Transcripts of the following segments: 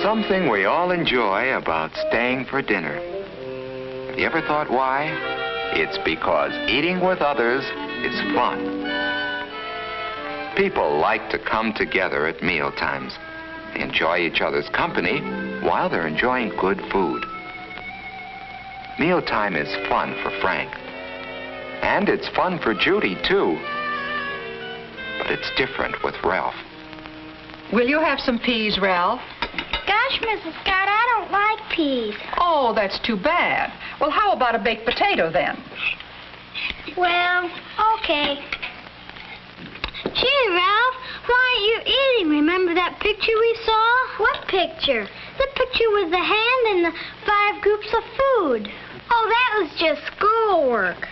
something we all enjoy about staying for dinner. Have you ever thought why? It's because eating with others is fun. People like to come together at meal times. They enjoy each other's company while they're enjoying good food. Mealtime is fun for Frank. And it's fun for Judy, too. But it's different with Ralph. Will you have some peas, Ralph? Gosh, Mrs. Scott, I don't like peas. Oh, that's too bad. Well, how about a baked potato, then? Well, okay. Gee, Ralph, why aren't you eating? Remember that picture we saw? What picture? The picture with the hand and the 5 groups of food. Oh, that was just schoolwork.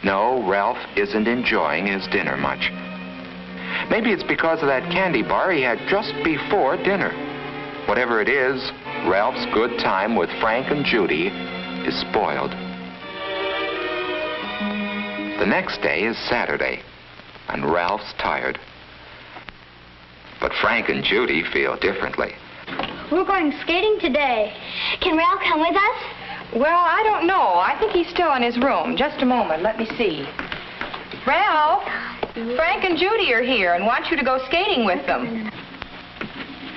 No, Ralph isn't enjoying his dinner much. Maybe it's because of that candy bar he had just before dinner. Whatever it is, Ralph's good time with Frank and Judy is spoiled. The next day is Saturday, and Ralph's tired. But Frank and Judy feel differently. We're going skating today. Can Ralph come with us? Well, I don't know. I think he's still in his room. Just a moment. Let me see. Ralph, Frank and Judy are here and want you to go skating with them.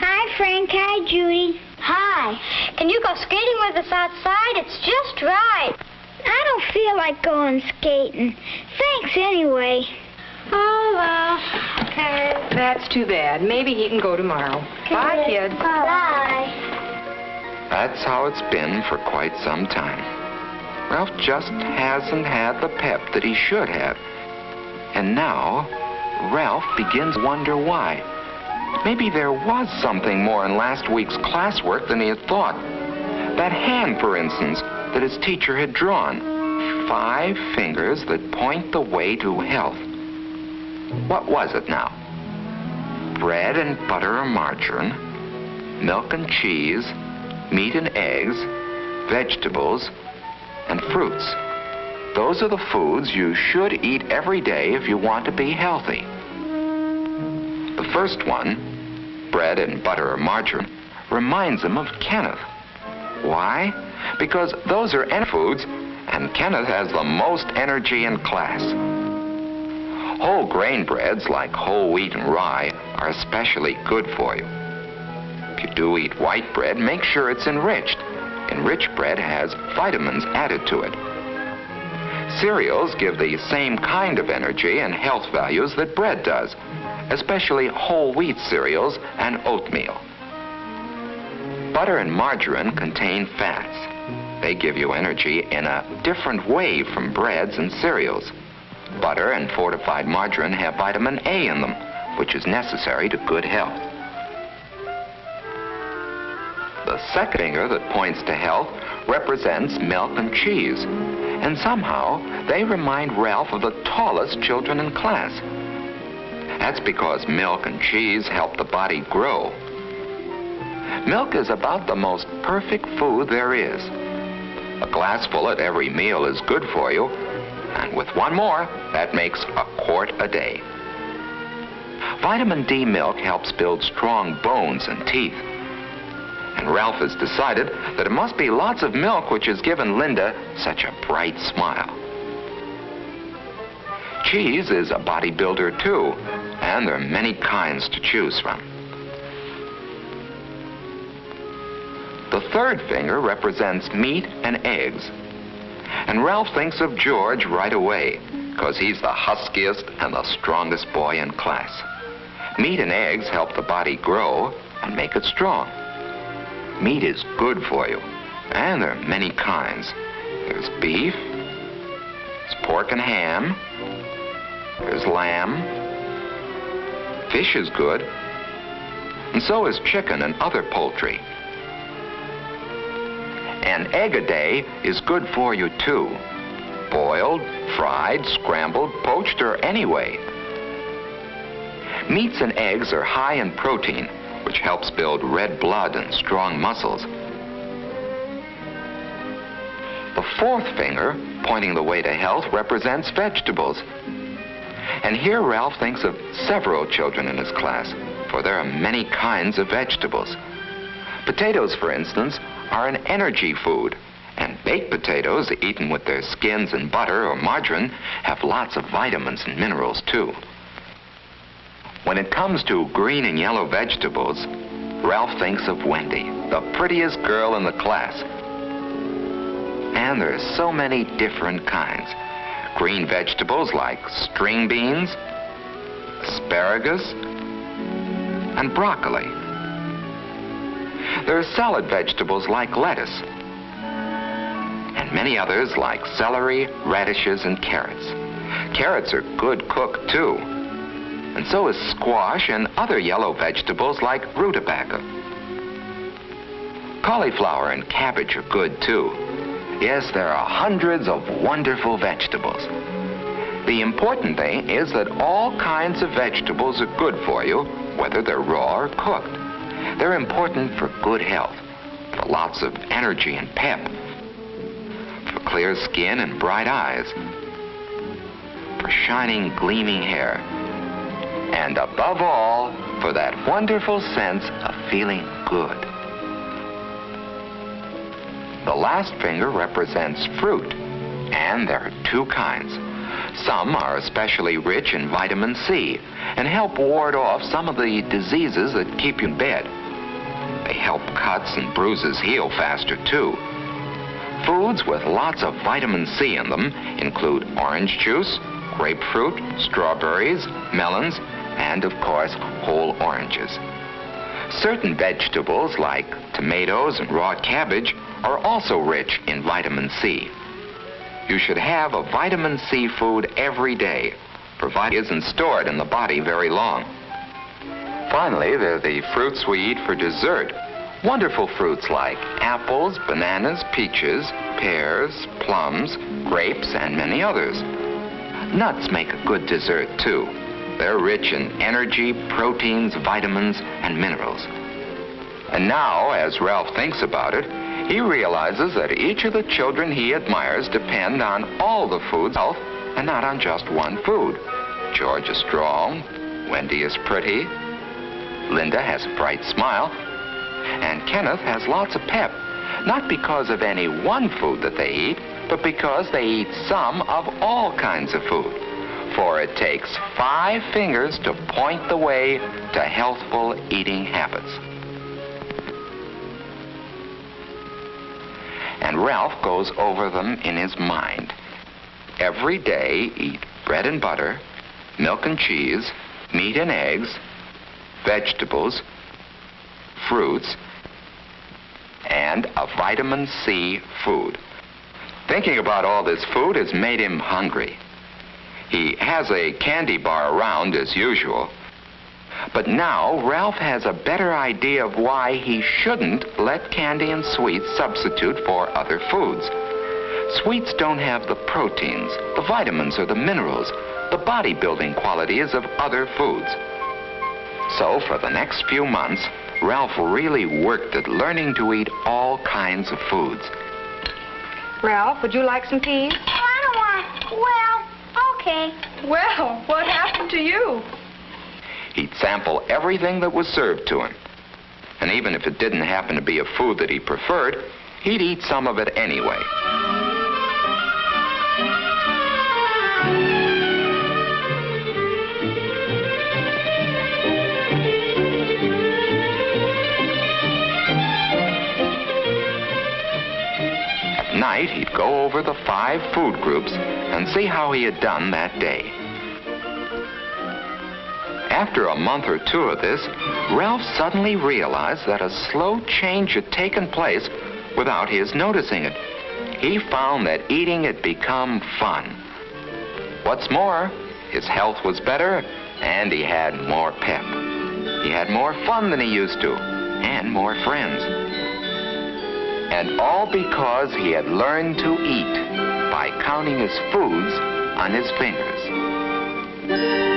Hi, Frank. Hi, Judy. Hi. Can you go skating with us outside? It's just right. I don't feel like going skating. Thanks anyway. Oh, well, okay. That's too bad. Maybe he can go tomorrow. Okay. Bye, kids. Bye. That's how it's been for quite some time. Ralph just hasn't had the pep that he should have. And now, Ralph begins to wonder why. Maybe there was something more in last week's classwork than he had thought. That hand, for instance, that his teacher had drawn. 5 fingers that point the way to health. What was it now? Bread and butter or margarine, milk and cheese, meat and eggs, vegetables, and fruits. Those are the foods you should eat every day if you want to be healthy. The first one, bread and butter or margarine, reminds him of Kenneth. Why? Because those are foods, and Kenneth has the most energy in class. Whole grain breads like whole wheat and rye are especially good for you. If you do eat white bread, make sure it's enriched. Enriched bread has vitamins added to it. Cereals give the same kind of energy and health values that bread does, especially whole wheat cereals and oatmeal. Butter and margarine contain fats. They give you energy in a different way from breads and cereals. Butter and fortified margarine have vitamin A in them, which is necessary to good health. The second finger that points to health represents milk and cheese, and somehow they remind Ralph of the tallest children in class. That's because milk and cheese help the body grow. Milk is about the most perfect food there is. A glassful at every meal is good for you, and with one more, that makes a quart a day. Vitamin D milk helps build strong bones and teeth. And Ralph has decided that it must be lots of milk which has given Linda such a bright smile. Cheese is a bodybuilder too, and there are many kinds to choose from. The third finger represents meat and eggs. And Ralph thinks of George right away, because he's the huskiest and the strongest boy in class. Meat and eggs help the body grow and make it strong. Meat is good for you, and there are many kinds. There's beef, there's pork and ham, there's lamb, fish is good, and so is chicken and other poultry. An egg a day is good for you too. Boiled, fried, scrambled, poached, or any way. Meats and eggs are high in protein, which helps build red blood and strong muscles. The fourth finger, pointing the way to health, represents vegetables. And here Ralph thinks of several children in his class. for there are many kinds of vegetables. Potatoes, for instance, are an energy food, and baked potatoes, eaten with their skins and butter or margarine, have lots of vitamins and minerals, too. When it comes to green and yellow vegetables, Ralph thinks of Wendy, the prettiest girl in the class. And there are so many different kinds. Green vegetables like string beans, asparagus, and broccoli. There are salad vegetables like lettuce, and many others like celery, radishes, and carrots. Carrots are good cooked, too. And so is squash and other yellow vegetables like rutabaga. Cauliflower and cabbage are good, too. Yes, there are hundreds of wonderful vegetables. The important thing is that all kinds of vegetables are good for you, whether they're raw or cooked. They're important for good health, for lots of energy and pep, for clear skin and bright eyes, for shining, gleaming hair, and above all, for that wonderful sense of feeling good. The last finger represents fruit, and there are two kinds. Some are especially rich in vitamin C and help ward off some of the diseases that keep you in bed. They help cuts and bruises heal faster, too. Foods with lots of vitamin C in them include orange juice, grapefruit, strawberries, melons, and, of course, whole oranges. Certain vegetables, like tomatoes and raw cabbage, are also rich in vitamin C. You should have a vitamin C food every day, provided it isn't stored in the body very long. Finally, there are the fruits we eat for dessert. Wonderful fruits like apples, bananas, peaches, pears, plums, grapes, and many others. Nuts make a good dessert, too. They're rich in energy, proteins, vitamins, and minerals. And now, as Ralph thinks about it, he realizes that each of the children he admires depend on all the food's health and not on just one food. George is strong, Wendy is pretty, Linda has a bright smile, and Kenneth has lots of pep, not because of any one food that they eat, but because they eat some of all kinds of food. For it takes 5 fingers to point the way to healthful eating habits. And Ralph goes over them in his mind. Every day, eat bread and butter, milk and cheese, meat and eggs, vegetables, fruits, and a vitamin C food. Thinking about all this food has made him hungry. He has a candy bar around as usual. But now Ralph has a better idea of why he shouldn't let candy and sweets substitute for other foods. Sweets don't have the proteins, the vitamins, or the minerals, the bodybuilding qualities of other foods. So for the next few months, Ralph really worked at learning to eat all kinds of foods. Ralph, would you like some tea? I don't want. Well, okay. Well, what happened to you? He'd sample everything that was served to him. And even if it didn't happen to be a food that he preferred, he'd eat some of it anyway. At night, he'd go over the 5 food groups and see how he had done that day. After a month or 2 of this, Ralph suddenly realized that a slow change had taken place without his noticing it. He found that eating had become fun. What's more, his health was better and he had more pep. He had more fun than he used to, and more friends. And all because he had learned to eat by counting his foods on his fingers.